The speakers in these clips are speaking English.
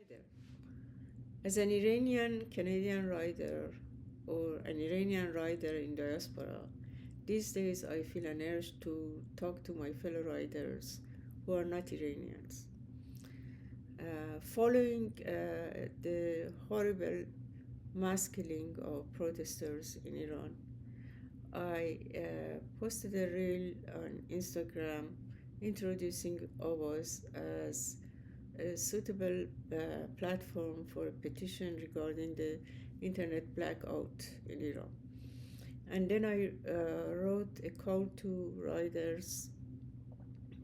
there. As an Iranian Canadian writer or an Iranian writer in diaspora, these days I feel an urge to talk to my fellow writers who are not Iranians. Following the horrible mass killing of protesters in Iran, I posted a reel on Instagram introducing Awaz as a suitable platform for a petition regarding the internet blackout in Iran. And then I wrote a call to riders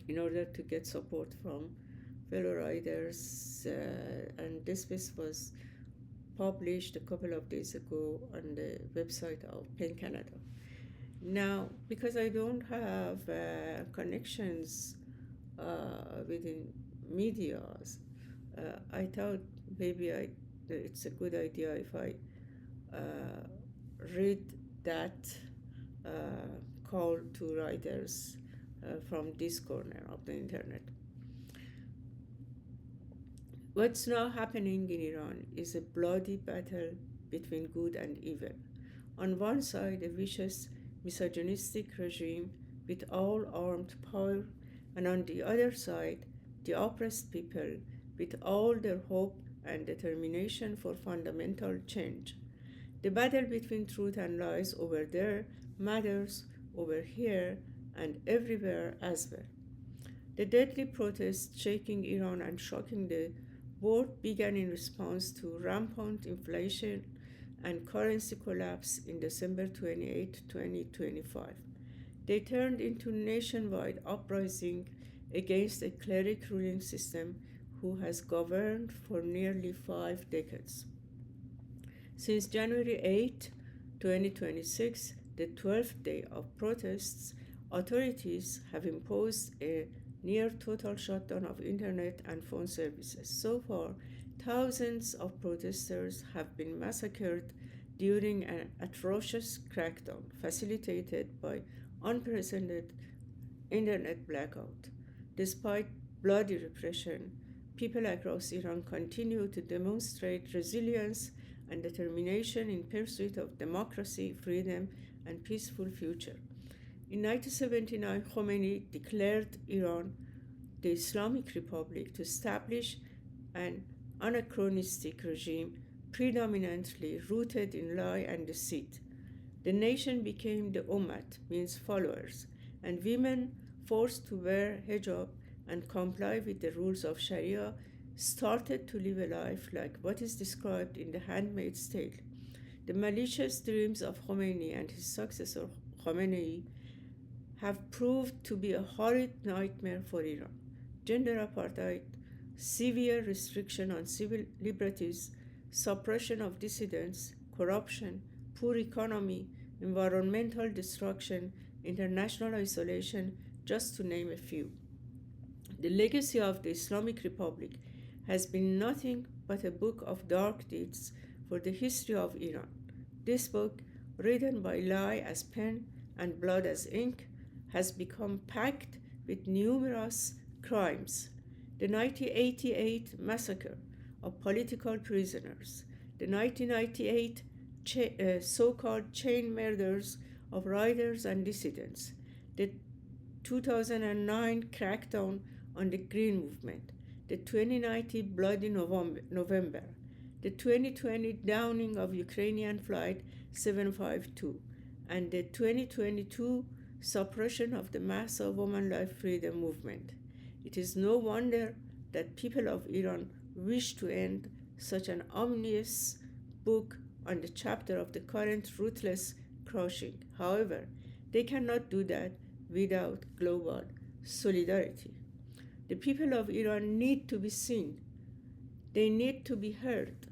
in order to get support from fellow riders, and this piece was published a couple of days ago on the website of PEN Canada. Now, because I don't have connections within medias, I thought maybe it's a good idea if I read that call to writers from this corner of the internet. What's now happening in Iran is a bloody battle between good and evil. On one side, a vicious, misogynistic regime with all armed power, and on the other side, the oppressed people with all their hope and determination for fundamental change. The battle between truth and lies over there matters over here and everywhere as well. The deadly protests shaking Iran and shocking the world began in response to rampant inflation and currency collapse in December 28, 2025. They turned into nationwide uprising against a cleric ruling system who has governed for nearly 5 decades. Since January 8, 2026, the 12th day of protests, authorities have imposed a near total shutdown of internet and phone services. So far, thousands of protesters have been massacred during an atrocious crackdown facilitated by unprecedented internet blackout. Despite bloody repression, people across Iran continue to demonstrate resilience and determination in pursuit of democracy, freedom, and peaceful future. In 1979, Khomeini declared Iran the Islamic Republic to establish an anachronistic regime predominantly rooted in lie and deceit. The nation became the Ummat, means followers, and women forced to wear hijab and comply with the rules of Sharia started to live a life like what is described in The Handmaid's Tale. The malicious dreams of Khomeini and his successor Khamenei have proved to be a horrid nightmare for Iran. Gender apartheid, severe restriction on civil liberties, suppression of dissidents, corruption, poor economy, environmental destruction, international isolation, just to name a few. The legacy of the Islamic Republic has been nothing but a book of dark deeds for the history of Iran. This book, written by lie as pen and blood as ink, has become packed with numerous crimes. The 1988 massacre of political prisoners, the 1998 so-called chain murders of writers and dissidents, the 2009 crackdown on the Green Movement, the 2019 bloody November, the 2020 downing of Ukrainian Flight 752, and the 2022 suppression of the mass of woman life freedom movement. It is no wonder that people of Iran wish to end such an ominous book on the chapter of the current ruthless crushing. However, they cannot do that without global solidarity. The people of Iran need to be seen. They need to be heard.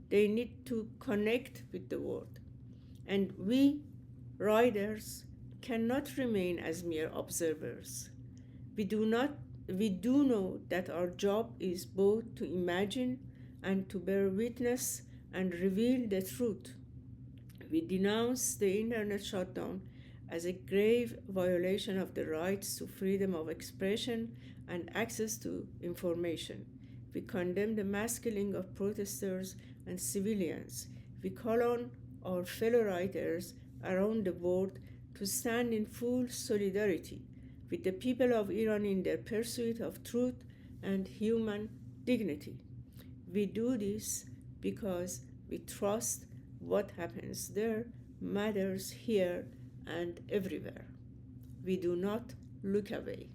They need to connect with the world. And we, riders, cannot remain as mere observers. We do know that our job is both to imagine and to bear witness and reveal the truth. We denounce the internet shutdown as a grave violation of the rights to freedom of expression and access to information. We condemn the mass killing of protesters and civilians. We call on our fellow writers around the world to stand in full solidarity with the people of Iran in their pursuit of truth and human dignity. We do this because we trust what happens there matters here and everywhere. We do not look away.